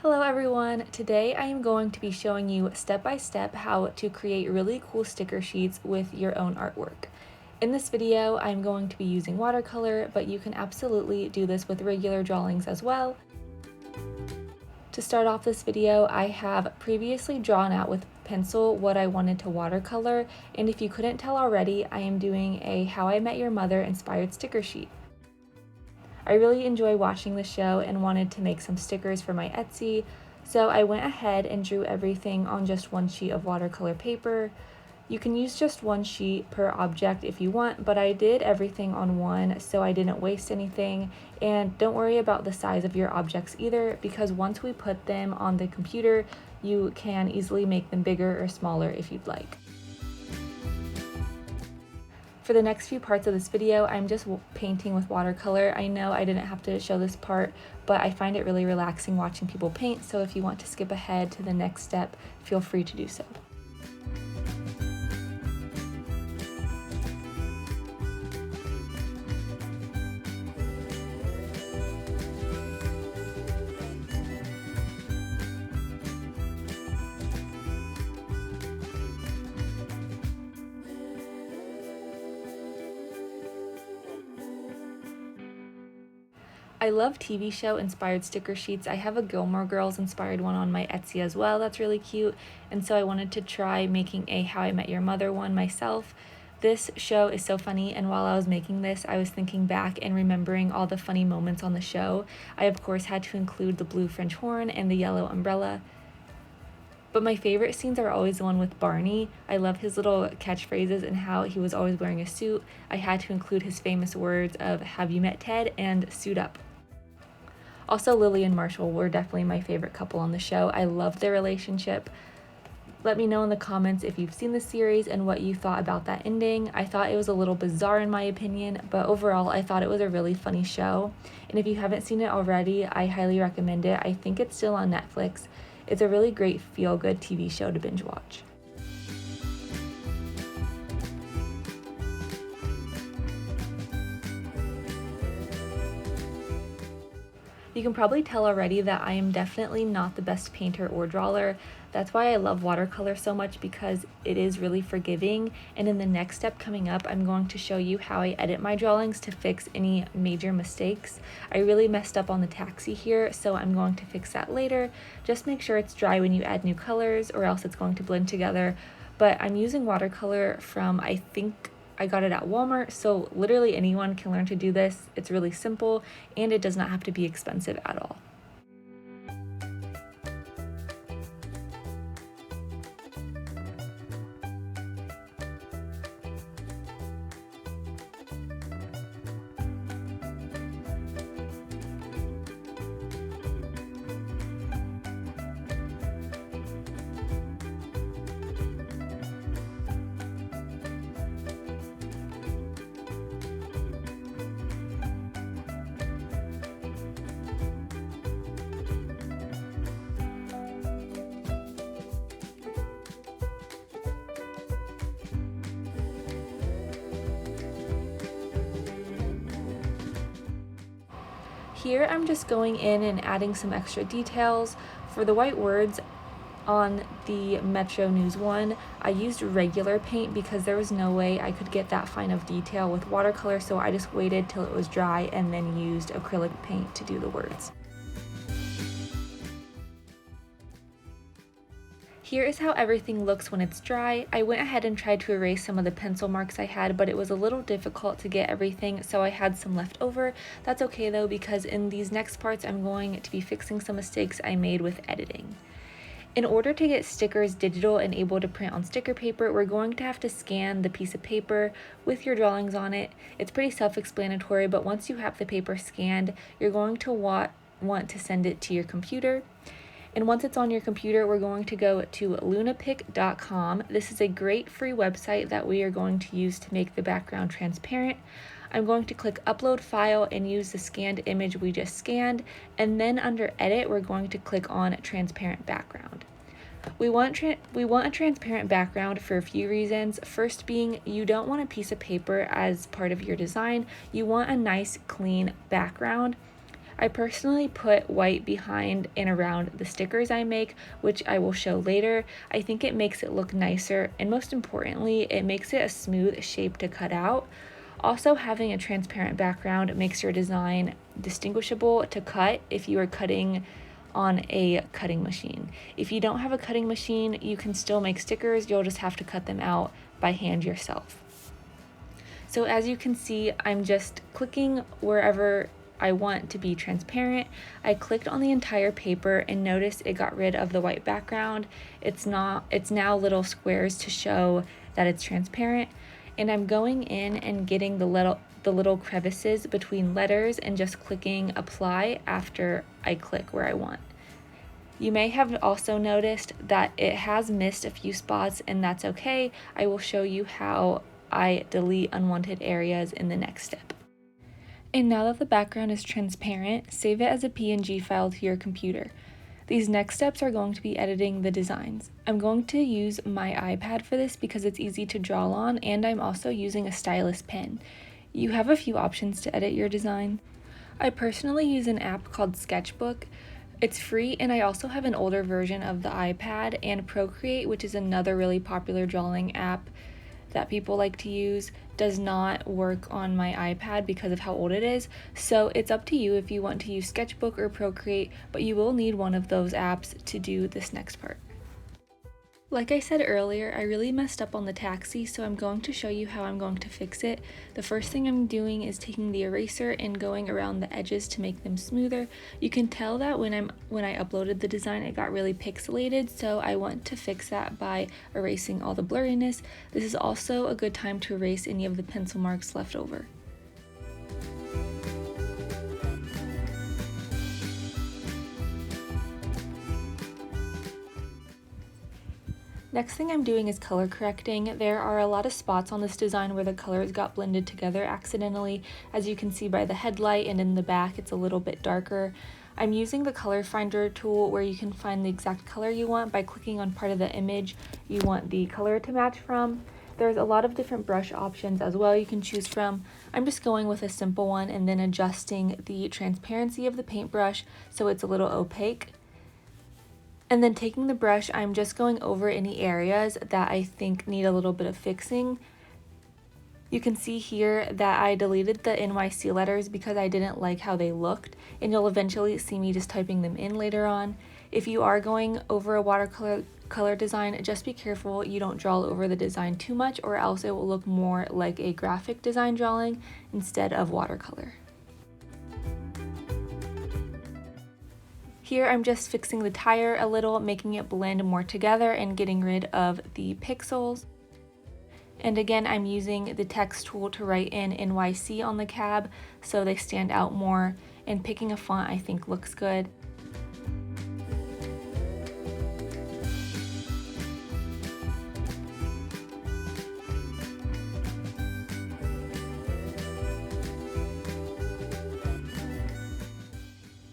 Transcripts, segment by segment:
Hello everyone! Today I am going to be showing you step by step how to create really cool sticker sheets with your own artwork. In this video I'm going to be using watercolor, but you can absolutely do this with regular drawings as well. To start off this video, I have previously drawn out with pencil what I wanted to watercolor, and if you couldn't tell already, I am doing a How I Met Your Mother inspired sticker sheet. I really enjoy watching the show and wanted to make some stickers for my Etsy, so I went ahead and drew everything on just one sheet of watercolor paper. You can use just one sheet per object if you want, but I did everything on one so I didn't waste anything. And don't worry about the size of your objects either, because once we put them on the computer, you can easily make them bigger or smaller if you'd like. For the next few parts of this video, I'm just painting with watercolor. I know I didn't have to show this part, but I find it really relaxing watching people paint, so if you want to skip ahead to the next step, feel free to do so. I love TV show inspired sticker sheets. I have a Gilmore Girls inspired one on my Etsy as well that's really cute, and so I wanted to try making a How I Met Your Mother one myself. This show is so funny, and while I was making this, I was thinking back and remembering all the funny moments on the show. I of course had to include the blue French horn and the yellow umbrella. But my favorite scenes are always the one with Barney. I love his little catchphrases and how he was always wearing a suit. I had to include his famous words of "Have you met Ted?" and "Suit up." Also, Lily and Marshall were definitely my favorite couple on the show. I loved their relationship. Let me know in the comments if you've seen the series and what you thought about that ending. I thought it was a little bizarre in my opinion, but overall I thought it was a really funny show. And if you haven't seen it already, I highly recommend it. I think it's still on Netflix. It's a really great feel-good TV show to binge watch. You can probably tell already that I am definitely not the best painter or drawer. That's why I love watercolor so much, because it is really forgiving, and in the next step coming up, I'm going to show you how I edit my drawings to fix any major mistakes. I really messed up on the taxi here, so I'm going to fix that later. Just make sure it's dry when you add new colors, or else it's going to blend together. But I'm using watercolor from, I think I got it at Walmart, so literally anyone can learn to do this. It's really simple, and it does not have to be expensive at all. Here I'm just going in and adding some extra details. For the white words on the Metro News one, I used regular paint because there was no way I could get that fine of detail with watercolor, so I just waited till it was dry and then used acrylic paint to do the words. Here is how everything looks when it's dry. I went ahead and tried to erase some of the pencil marks I had, but it was a little difficult to get everything, so I had some left over. That's okay though, because in these next parts I'm going to be fixing some mistakes I made with editing. In order to get stickers digital and able to print on sticker paper, we're going to have to scan the piece of paper with your drawings on it. It's pretty self-explanatory, but once you have the paper scanned, you're going to want to send it to your computer. And once it's on your computer, we're going to go to lunapic.com. This is a great free website that we are going to use to make the background transparent. I'm going to click upload file and use the scanned image we just scanned, and then under edit, we're going to click on transparent background. We want a transparent background for a few reasons. First being, you don't want a piece of paper as part of your design. You want a nice clean background. I personally put white behind and around the stickers I make, which I will show later. I think it makes it look nicer, and most importantly, it makes it a smooth shape to cut out. Also, having a transparent background makes your design distinguishable to cut if you are cutting on a cutting machine. If you don't have a cutting machine, you can still make stickers, you'll just have to cut them out by hand yourself. So as you can see, I'm just clicking wherever I want to be transparent. I clicked on the entire paper and notice it got rid of the white background. It's now little squares to show that it's transparent. And I'm going in and getting the little crevices between letters and just clicking apply after I click where I want. You may have also noticed that it has missed a few spots, and that's okay. I will show you how I delete unwanted areas in the next step. And now that the background is transparent, save it as a PNG file to your computer. These next steps are going to be editing the designs. I'm going to use my iPad for this because it's easy to draw on, and I'm also using a stylus pen. You have a few options to edit your design. I personally use an app called Sketchbook. It's free, and I also have an older version of the iPad, and Procreate, which is another really popular drawing app that people like to use, does not work on my iPad because of how old it is. So it's up to you if you want to use Sketchbook or Procreate, but you will need one of those apps to do this next part. Like I said earlier, I really messed up on the taxi, so I'm going to show you how I'm going to fix it. The first thing I'm doing is taking the eraser and going around the edges to make them smoother. You can tell that when I uploaded the design, it got really pixelated, so I want to fix that by erasing all the blurriness. This is also a good time to erase any of the pencil marks left over. Next thing I'm doing is color correcting. There are a lot of spots on this design where the colors got blended together accidentally. As you can see by the headlight and in the back, it's a little bit darker. I'm using the color finder tool where you can find the exact color you want by clicking on part of the image you want the color to match from. There's a lot of different brush options as well you can choose from. I'm just going with a simple one and then adjusting the transparency of the paintbrush so it's a little opaque. And then taking the brush, I'm just going over any areas that I think need a little bit of fixing. You can see here that I deleted the NYC letters because I didn't like how they looked, and you'll eventually see me just typing them in later on. If you are going over a watercolor design, just be careful you don't draw over the design too much, or else it will look more like a graphic design drawing instead of watercolor. Here I'm just fixing the tire a little, making it blend more together and getting rid of the pixels. And again, I'm using the text tool to write in NYC on the cab so they stand out more, and picking a font I think looks good.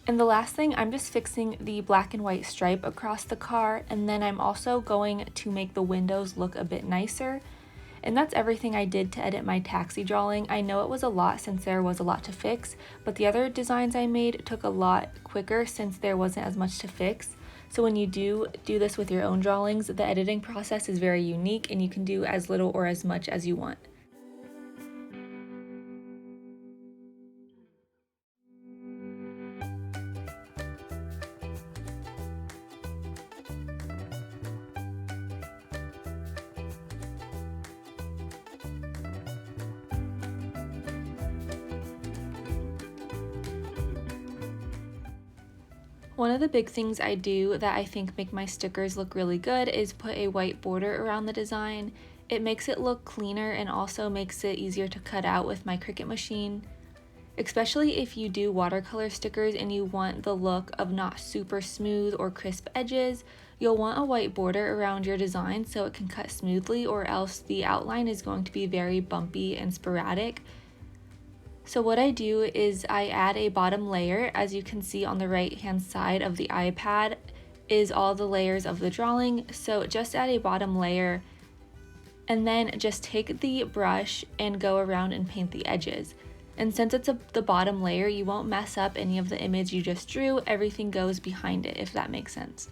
And the last thing, I'm just fixing the black and white stripe across the car, and then I'm also going to make the windows look a bit nicer. And that's everything I did to edit my taxi drawing. I know it was a lot since there was a lot to fix, but the other designs I made took a lot quicker since there wasn't as much to fix. So when you do this with your own drawings, the editing process is very unique and you can do as little or as much as you want. One of the big things I do that I think make my stickers look really good is put a white border around the design. It makes it look cleaner and also makes it easier to cut out with my Cricut machine. Especially if you do watercolor stickers and you want the look of not super smooth or crisp edges, you'll want a white border around your design so it can cut smoothly, or else the outline is going to be very bumpy and sporadic. So what I do is I add a bottom layer. As you can see on the right hand side of the iPad is all the layers of the drawing. So just add a bottom layer and then just take the brush and go around and paint the edges. And since it's the bottom layer, you won't mess up any of the image you just drew. Everything goes behind it, if that makes sense.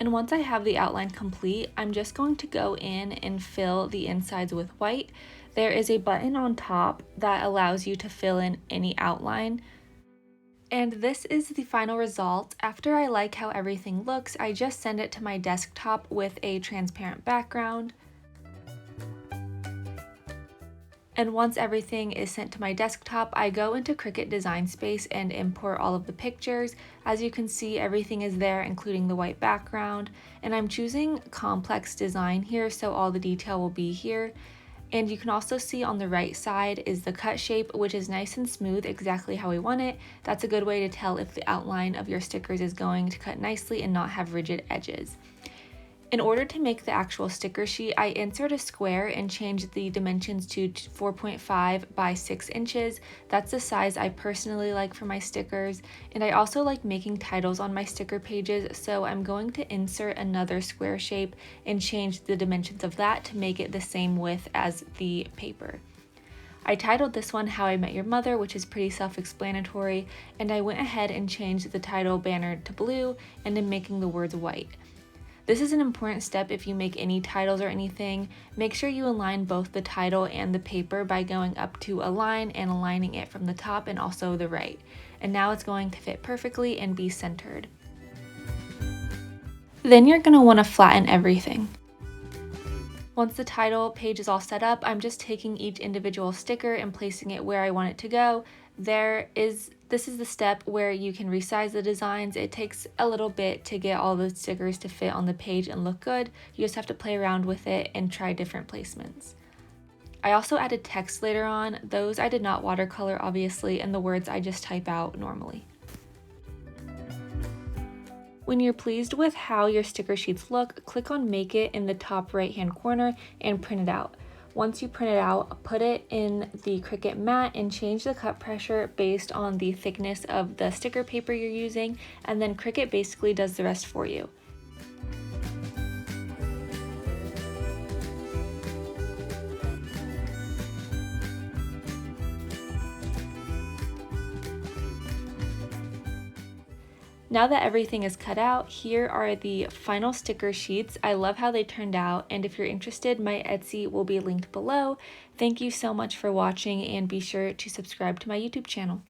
And once I have the outline complete, I'm just going to go in and fill the insides with white. There is a button on top that allows you to fill in any outline. And this is the final result. After I like how everything looks, I just send it to my desktop with a transparent background. And once everything is sent to my desktop, I go into Cricut Design Space and import all of the pictures. As you can see, everything is there, including the white background. And I'm choosing complex design here, so all the detail will be here. And you can also see on the right side is the cut shape, which is nice and smooth, exactly how we want it. That's a good way to tell if the outline of your stickers is going to cut nicely and not have rigid edges. In order to make the actual sticker sheet, I insert a square and change the dimensions to 4.5 by 6 inches. That's the size I personally like for my stickers. And I also like making titles on my sticker pages, so I'm going to insert another square shape and change the dimensions of that to make it the same width as the paper. I titled this one How I Met Your Mother, which is pretty self-explanatory, and I went ahead and changed the title banner to blue and I'm making the words white. This is an important step if you make any titles or anything. Make sure you align both the title and the paper by going up to align and aligning it from the top and also the right. And now it's going to fit perfectly and be centered. Then you're going to want to flatten everything. Once the title page is all set up, I'm just taking each individual sticker and placing it where I want it to go. This is the step where you can resize the designs. It takes a little bit to get all the stickers to fit on the page and look good. You just have to play around with it and try different placements. I also added text later on. Those I did not watercolor, obviously, and the words I just type out normally. When you're pleased with how your sticker sheets look, click on Make It in the top right hand corner and print it out. Once you print it out, put it in the Cricut mat and change the cut pressure based on the thickness of the sticker paper you're using, and then Cricut basically does the rest for you. Now that everything is cut out, here are the final sticker sheets. I love how they turned out, and if you're interested, my Etsy will be linked below. Thank you so much for watching, and be sure to subscribe to my YouTube channel.